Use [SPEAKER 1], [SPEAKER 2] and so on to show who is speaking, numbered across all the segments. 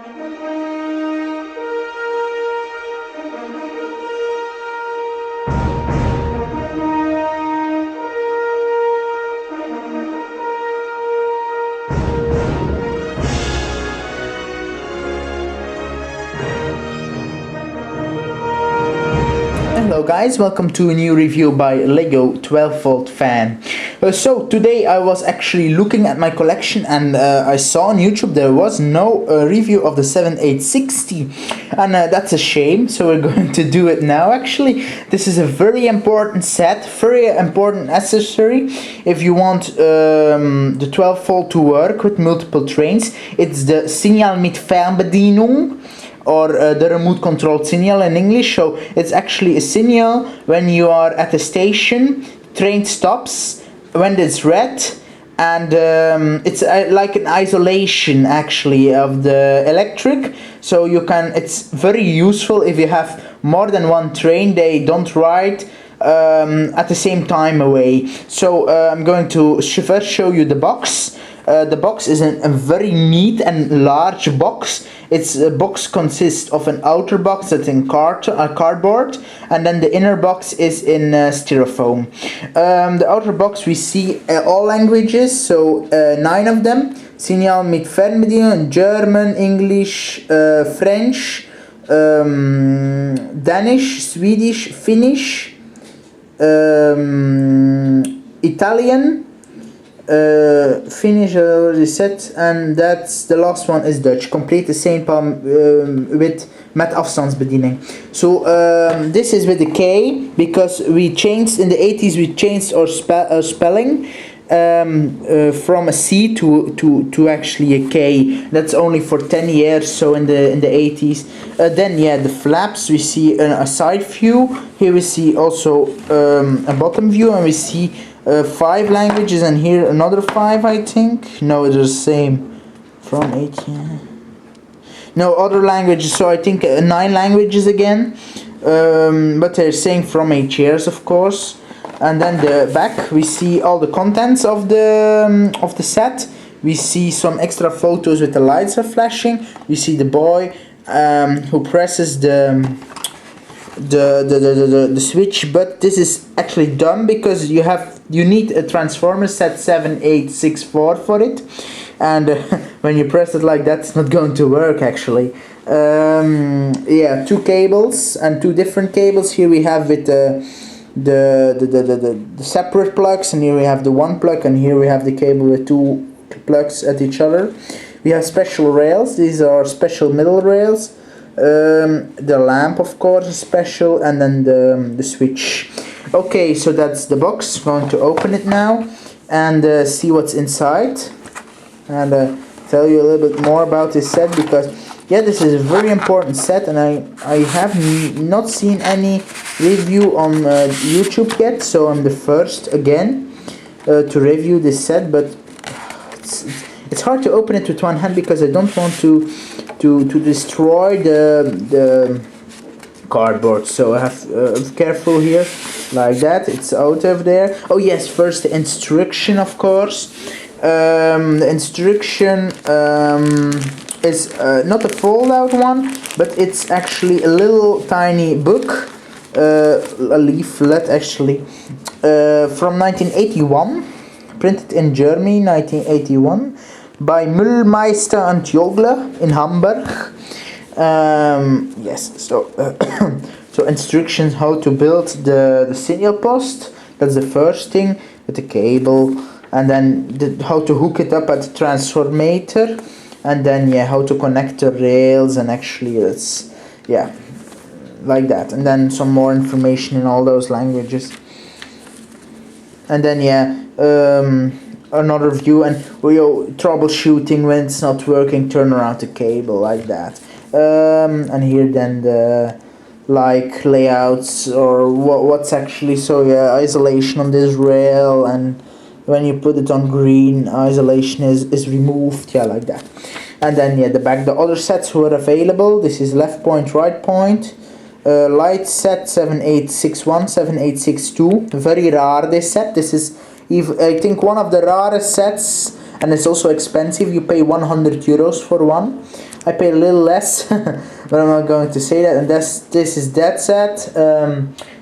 [SPEAKER 1] Hello guys, welcome to a new review by Lego 12V fan. So today I was actually looking at my collection and I saw on YouTube there was no review of the 7860, and that's a shame, so we're going to do it now. Actually, this is a very important set, very important accessory if you want the 12V to work with multiple trains. It's the Signal mit Fernbedienung, or the remote controlled signal in English. So it's actually a signal when you are at a station, train stops when it's red, and it's like an isolation actually of the electric. So you can, it's very useful if you have more than one train, they don't ride at the same time away. So I'm going to first show you the box. The box is a very neat and large box. Its box consists of an outer box that's in cardboard, and then the inner box is in styrofoam. The outer box we see all languages, so 9 of them. Signal mit Fernbedienung, German, English, French, Danish, Swedish, Finnish, Italian, Finnish I already said, and that's the last one is Dutch. Complete the same palm with met afstandsbediening. So this is with a K because we changed in the 80s. We changed our spelling from a C to actually a K. That's only for 10 years. So in the 80s. Then yeah, the flaps we see a side view. Here we see also a bottom view, and we see 5 languages, and here another 5, I think. No, it's the same. From 8, yeah. No, other languages, so I think 9 languages again. But they're saying from 8 years, of course. And then the back, we see all the contents of the set. We see some extra photos with the lights are flashing. We see the boy who presses the switch, but this is actually dumb because you need a transformer set 7864 for it, and when you press it like that, it's not going to work actually. Yeah, 2 cables and 2 different cables. Here we have with the separate plugs, and here we have the one plug, and here we have the cable with 2 plugs at each other. We have special rails. These are special middle rails. The lamp, of course, is special, and then the switch. Okay, so that's the box. Going to open it now and see what's inside, and tell you a little bit more about this set, because yeah, this is a very important set, and I have not seen any review on YouTube yet, so I'm the first again to review this set. But it's hard to open it with one hand because I don't want to destroy the cardboard, so I have careful here, like that. It's out of there. Oh yes, first the instruction, of course. The instruction is not a fold-out one, but it's actually a little tiny book, a leaflet actually, from 1981, printed in Germany, 1981. By Müllmeister and Jogler in Hamburg. Yes, so so instructions how to build the signal post. That's the first thing, with the cable, and then how to hook it up at the transformator, and then yeah, how to connect the rails, and actually it's yeah, like that, and then some more information in all those languages, and then yeah, another view, and troubleshooting when it's not working, turn around the cable, like that. And here then the like layouts, or what's actually, so yeah, isolation on this rail, and when you put it on green, isolation is removed, yeah, like that. And then yeah, the back, the other sets were available. This is left point, right point, light set 7861, 7862, very rare this set. This is I think one of the rarest sets and it's also expensive. You pay 100 euros for one. I pay a little less, but I'm not going to say that. And this is that set.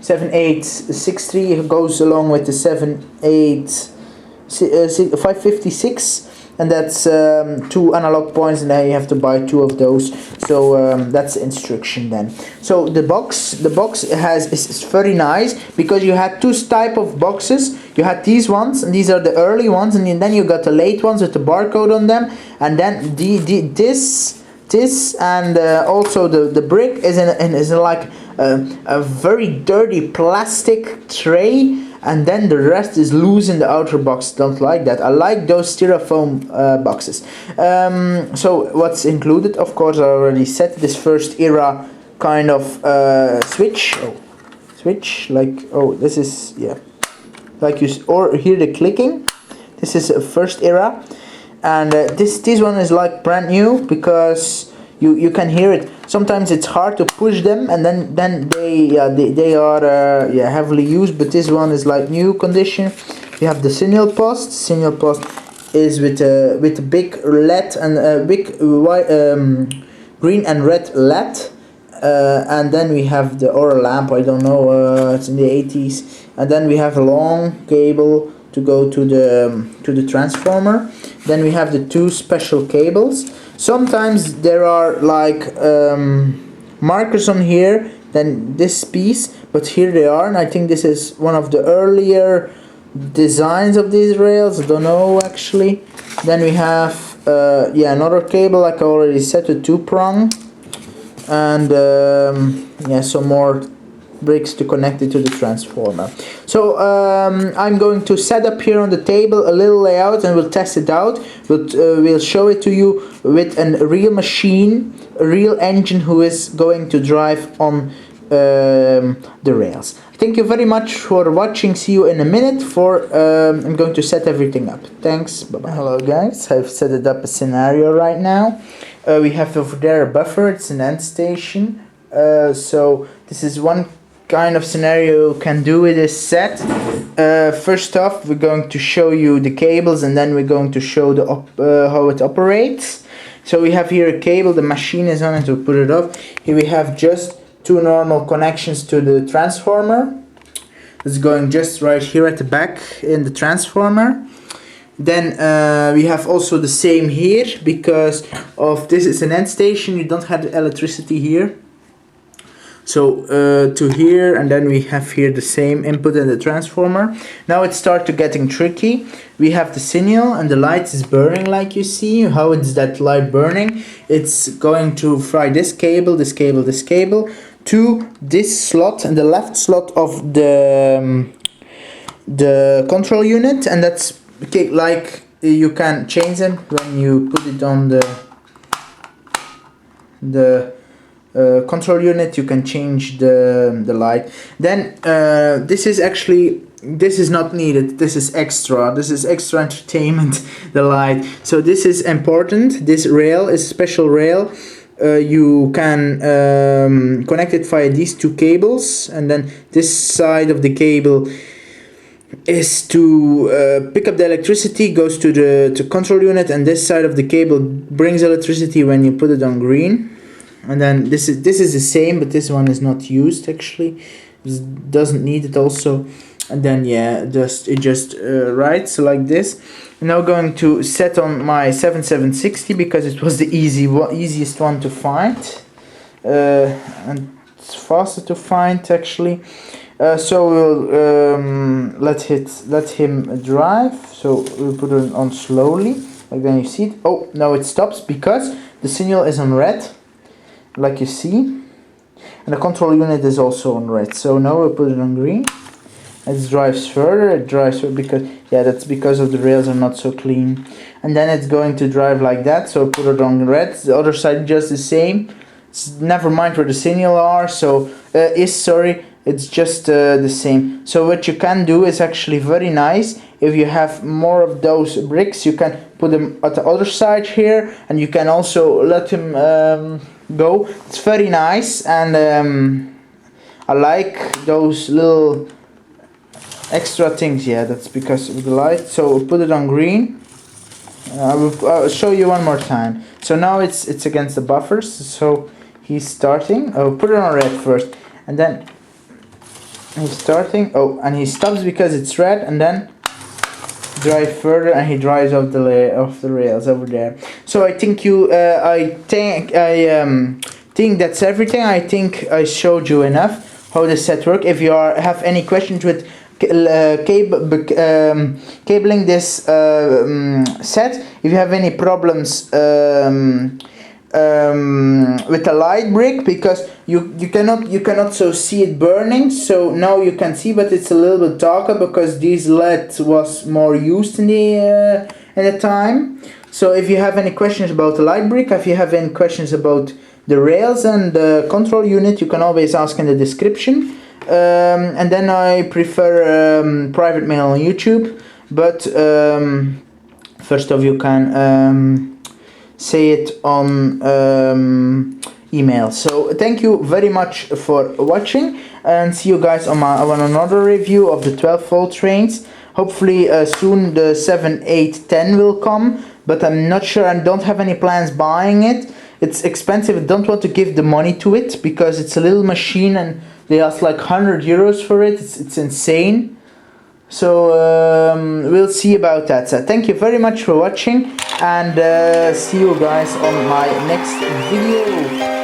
[SPEAKER 1] 7863 goes along with the 556, and that's 2 analog points, and then you have to buy 2 of those. So that's the instruction then. So the box is very nice, because you had 2 type of boxes. You had these ones, and these are the early ones, and then you got the late ones with the barcode on them, and then this and also the brick is in like a very dirty plastic tray, and then the rest is loose in the outer box. Don't like that. I like those styrofoam boxes. So what's included? Of course, I already said this first era kind of switch. This is, yeah, like you or hear the clicking. This is a first era. And this one is like brand new, because you can hear it. Sometimes it's hard to push them, and then they are heavily used. But this one is like new condition. You have the signal post. Signal post is with a big LED and a big green and red LED. And then we have the or lamp. I don't know. It's in the 80s. And then we have a long cable to go to the transformer. Then we have the 2 special cables. Sometimes there are like markers on here than this piece, but here they are, and I think this is one of the earlier designs of these rails. I don't know actually. Then we have another cable, like I already said, a 2-prong, and some more bricks to connect it to the transformer. So I'm going to set up here on the table a little layout, and we'll test it out. We'll show it to you with a real machine, a real engine who is going to drive on the rails. Thank you very much for watching. See you in a minute. I'm going to set everything up. Thanks. Bye bye. Hello guys, I've set it up a scenario right now. We have over there a buffer. It's an end station. So this is one kind of scenario you can do with this set. First off, we're going to show you the cables, and then we're going to show the how it operates. So we have here a cable, the machine is on it, to put it up. Here we have just 2 normal connections to the transformer. It's going just right here at the back in the transformer. Then we have also the same here, because of this is an end station, you don't have the electricity here. So to here, and then we have here the same input in the transformer. Now it starts getting tricky. We have the signal, and the light is burning, like you see. How is that light burning? It's going to fry this cable, this cable, this cable to this slot, and the left slot of the control unit, and that's okay, like you can change them when you put it on the control unit. You can change the light. Then this is not needed. This is extra entertainment, the light. So this is important. This rail is a special rail. You can connect it via these 2 cables, and then this side of the cable is to pick up the electricity, goes to the control unit, and this side of the cable brings electricity when you put it on green. And then this is the same, but this one is not used actually. It doesn't need it also. And then it just writes like this. I'm now going to set on my 7760, because it was the easiest one to find, and it's faster to find actually. So we'll let him drive. So we'll put it on slowly, like then you see it. Oh, now it stops because the signal is on red, like you see, and the control unit is also on red. So now we'll put it on green. It drives further, because that's because of the rails are not so clean. And then it's going to drive like that, so put it on red. The other side just the same. Never mind where the signal are, so it's just the same. So what you can do is actually very nice. If you have more of those bricks, you can put them at the other side here, and you can also let him go. It's very nice, and I like those little extra things. That's because of the light. So put it on green, I'll show you one more time. So now it's against the buffers. So he's starting. Oh, put it on red first, and then he's starting. Oh, and he stops because it's red, and then drive further, and he drives off the rails over there. So I think think that's everything. I think I showed you enough how the set work. If you have any questions with cabling this set, if you have any problems with the light brick, because you cannot so see it burning, so now you can see, but it's a little bit darker because this LED was more used in the time. So if you have any questions about the light brick, if you have any questions about the rails and the control unit, you can always ask in the description. And then I prefer private mail on YouTube, but first of you can say it on email. So thank you very much for watching, and see you guys on another review of the 12-volt trains. Hopefully soon the 7, 8, 10 will come, but I'm not sure. I don't have any plans buying it. It's expensive. I don't want to give the money to it because it's a little machine and they ask like 100 euros for it. It's insane. So we'll see about that. So thank you very much for watching, and see you guys on my next video.